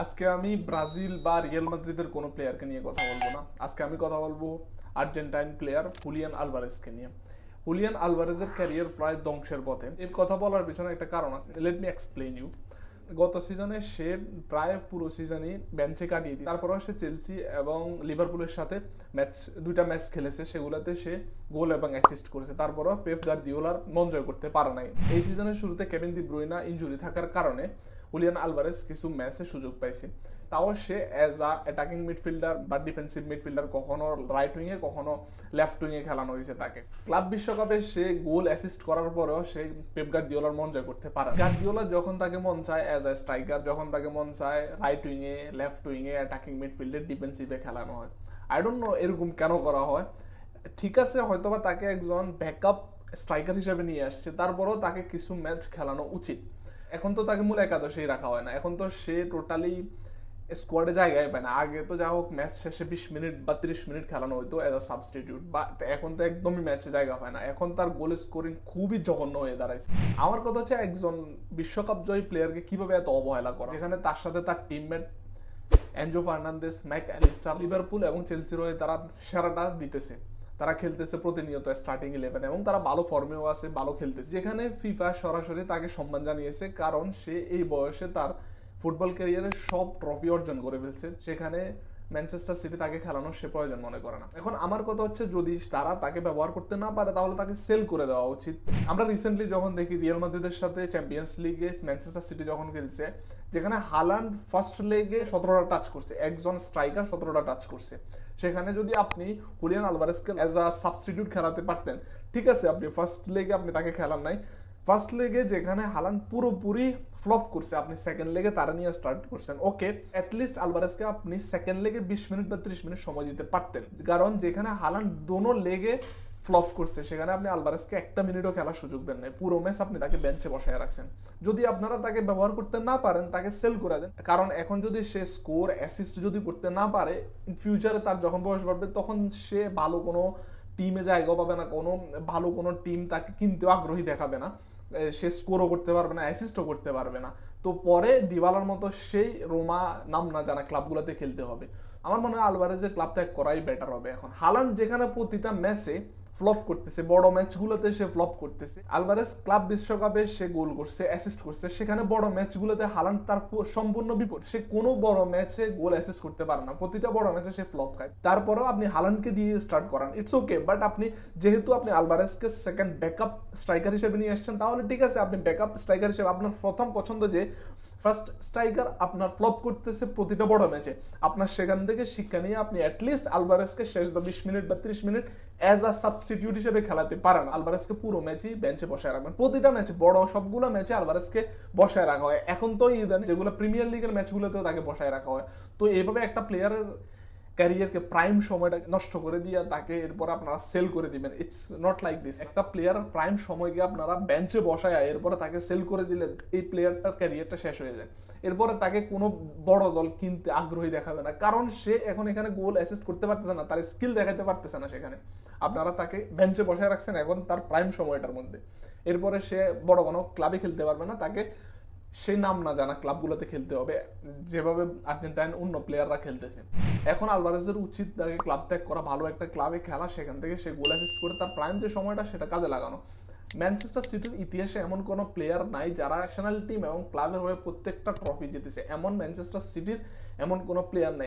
আজকে আমি ব্রাজিল বা রিয়াল মাদ্রিদের কোনো প্লেয়ারকে নিয়ে কথা বলবো না। আজকে আমি কথা বলবো আর্জেন্টাইন প্লেয়ার হুলিয়ান আলভারেজকে নিয়ে। হুলিয়ান আলভারেজের ক্যারিয়ার প্রায় ধ্বংসের পথে। এর কথা বলার পিছনে একটা কারণ আছে, লেট মি এক্সপ্লেইন ইউ। গত সিজনে সে প্রায় পুরো সিজনই বেঞ্চে কাটিয়ে দিয়েছে। তারপরেও সে চেলসি এবং লিভারপুলের সাথে দুইটা ম্যাচ খেলেছে, সেগুলোতে সে গোল এবং অ্যাসিস্ট করেছে। তারপরও পেপ গার্দিওলার মন জয় করতে পারে নাই। এই সিজনের শুরুতে কেভিন ডি ব্রুইনা ইনজুরি থাকার কারণে হুলিয়ান আলভারেজ কিছু ম্যাচে সুযোগ পাইছে। তাও সে অ্যাজ আ অ্যাটাকিং মিডফিল্ডার বা ডিফেন্সিভ মিডফিল্ডার, কখনো রাইট উইংয়ে কখনো লেফট উইংয়ে খেলানো হয়েছে তাকে। ক্লাব বিশ্বকাপে সে গোল অ্যাসিস্ট করার পরেও সে পেপ গার্দিওলার মন জয় করতে পারে। গার্দিওলা যখন তাকে মন চায় অ্যাজ আ স্ট্রাইকার, যখন তাকে মন চায় রাইট উইংয়ে, লেফট উইংয়ে, অ্যাটাকিং মিডফিল্ডে, ডিফেন্সিভে খেলানো হয়। আই ডোন্ট নো এরকম কেন করা হয়। ঠিক আছে, হয়তোবা তাকে একজন ব্যাকআপ স্ট্রাইকার হিসেবে নিয়ে আসছে, তারপরেও তাকে কিছু ম্যাচ খেলানো উচিত। এখন তো তাকে মূল একাদশেই রাখা হয় না, এখন তো সে টোটালি স্কোয়াডে জায়গায় পায় না। আগে তো যা হোক ম্যাচ শেষে 20 মিনিট বা 30 মিনিট খেলানো হতো এজ আ সাবস্টিটিউট, বা এখন তো একদমই ম্যাচে জায়গা পায় না। এখন তার গোল স্কোরিং খুবই জঘন্য হয়ে দাঁড়াইছে। আমার কথা হচ্ছে, একজন বিশ্বকাপ জয়ী প্লেয়ারকে কিভাবে এত অবহেলা করা, যেখানে তার সাথে তার teammate Enzo Fernandez, Mac Allister, Liverpool এবং চেলসির হয়ে তারা সেরাটা দিতেছে। তারা খেলতেছে প্রতিনিয়ত স্টার্টিং 11 এবং তারা ভালো ফর্মেও আছে, ভালো খেলতেছে। যেখানে ফিফা সরাসরি তাকে সম্মান জানিয়েছে, কারণ সে এই বয়সে তার ফুটবল ক্যারিয়ারে সব ট্রফি অর্জন করে ফেলছে। সেখানে ম্যানচেস্টার সিটি তাকে খেলানোর সে প্রয়োজন মনে করে না। এখন আমার কথা হচ্ছে, যদি তারা তাকে ব্যবহার করতে না পারে তাহলে তাকে সেল করে দেওয়া উচিত। আমরা রিসেন্টলি যখন দেখি রিয়াল মাদ্রিদের সাথে চ্যাম্পিয়ন্স লিগে ম্যানচেস্টার সিটি যখন খেলছে, যেখানে হালান্ড ফার্স্ট লেগে 17টা টাচ করছে, একজন স্ট্রাইকার 17টা টাচ করছে। সেখানে যদি আপনি হুলিয়ান আলভারেজকে অ্যাজ আ সাবস্টিটিউট খেলাতে পারতেন, ঠিক আছে, আপনি ফার্স্ট লেগে আপনি তাকে খেলান নাই। ফার্স্ট লেগে যেখানে হালান্ড পুরোপুরি ফ্লপ করছে, আপনি সেকেন্ড লেগে তারা নিয়ে স্টার্ট করছেন। ওকে, অ্যাটলিস্ট আলভারেজকে আপনি সেকেন্ড লেগে 20 মিনিট বা 30 মিনিট সময় দিতে পারতেন, কারণ যেখানে হালান্ড দোনো লেগে ফ্লপ করছে সেখানে আপনি আলভারেজকে একটা মিনিটও খেলার সুযোগ দেন নাই। পুরো ম্যাচ আপনি তাকে বেঞ্চে বসায় রাখছেন। যদি আপনারা তাকে ব্যবহার করতে না পারেন, তাকে সেল করে দেন। কারণ এখন যদি সে স্কোর অ্যাসিস্ট যদি করতে না পারে, ইন ফিউচারে তার যখন বয়স বাড়বে তখন সে ভালো কোনো টিমে জায়গা পাবে না, কোনো ভালো কোনো টিম তাকে কিনতেও আগ্রহী দেখাবে না। সে স্কোরও করতে পারবে না, অ্যাসিস্টও করতে পারবে না। তো পরে দিবালার মতো সেই রোমা নাম না জানা ক্লাবগুলোতে খেলতে হবে। আমার মনে হয় আলভারেজের ক্লাব ত্যাগ করাই বেটার হবে এখন। হালান্ড যেখানে প্রতিটা ম্যাচে ফ্লপ করতেছে, বড় ম্যাচগুলোতে সে ফ্লপ করতেছে। আলভারেজ ক্লাব বিশ্বকাপে সে গোল করছে, অ্যাসিস্ট করছে, সেখানে বড় ম্যাচগুলোতে হালান্ড তার সম্পূর্ণ বিপদ। সে কোনো বড় ম্যাচে গোল অ্যাসিস্ট করতে পারে না, প্রতিটা বড় ম্যাচে সে ফ্লপ খায়। তারপরেও আপনি হালান্ডকে দিয়ে স্টার্ট করান, ইটস ওকে। বাট আপনি যেহেতু আপনি আলভারেজকে সেকেন্ড ব্যাকআপ স্ট্রাইকার হিসেবে নিয়ে আসছেন, তাহলে ঠিক আছে, আপনি ব্যাকআপ স্ট্রাইকার হিসেবে আপনার প্রথম পছন্দ যে ফার্স্ট স্ট্রাইকার আপনার ফ্লপ করতেছে প্রতিটা বড় ম্যাচে, আপনার সেখান থেকে শিক্ষা নিয়ে আপনি অ্যাটলিস্ট আলভারেজকে শেষ 20 মিনিট বা 30 মিনিট অ্যাজ আ সাবস্টিটিউট হিসেবে খেলাতে পারেন। আলভারেজকে পুরো ম্যাচই বেঞ্চে বসায় রাখবেন। প্রতিটা ম্যাচে, বড় সবগুলো ম্যাচে আলভারেজকে বসায় রাখা হয়। এখন তো ইদান যেগুলো প্রিমিয়ার লিগের ম্যাচগুলোতেও তাকে বসায় রাখা হয়। তো এইভাবে একটা প্লেয়ারের ক্যারিয়ারকে প্রাইম সময়টা নষ্ট করে দিয়ে তাকে এরপর আপনারা সেল করে দিবেন, ইটস নট লাইক দিস। একটা প্লেয়ার প্রাইম সময়কে আপনারা বেঞ্চে বসায় এরপরে তাকে সেল করে দিলে এই প্লেয়ারটার ক্যারিয়ারটা শেষ হয়ে যায়। এরপরে তাকে কোনো বড় দল কিনতে আগ্রহী দেখাবে না, কারণ সে এখন এখানে গোল অ্যাসিস্ট করতে পারতেছে না, তার স্কিল দেখাতে পারতেছে না। সেখানে আপনারা তাকে বেঞ্চে বসায় রাখছেন এখন তার প্রাইম সময়টার মধ্যে। এরপরে সে বড় কোনো ক্লাবে খেলতে পারবে না, তাকে সেই নাম না জানা ক্লাবগুলোতে খেলতে হবে, যেভাবে আর্জেন্টাইন অন্য প্লেয়াররা খেলতেছে। এখন আলভারেজের উচিত তাকে ক্লাব ত্যাগ করা, ভালো একটা ক্লাবে খেলা, সেখান থেকে সে গোল অ্যাসিস্ট করে তার প্রাইম যে সময়টা সেটা কাজে লাগানো। ম্যানচেস্টার সিটির ইতিহাসে এমন কোনো প্লেয়ার নাই যারা ন্যাশনাল টিম এবং ক্লাবের হয়ে প্রত্যেকটা ট্রফি জিতেছে। এমন ম্যানচেস্টার সিটির এমন কোনো প্লেয়ার নাই।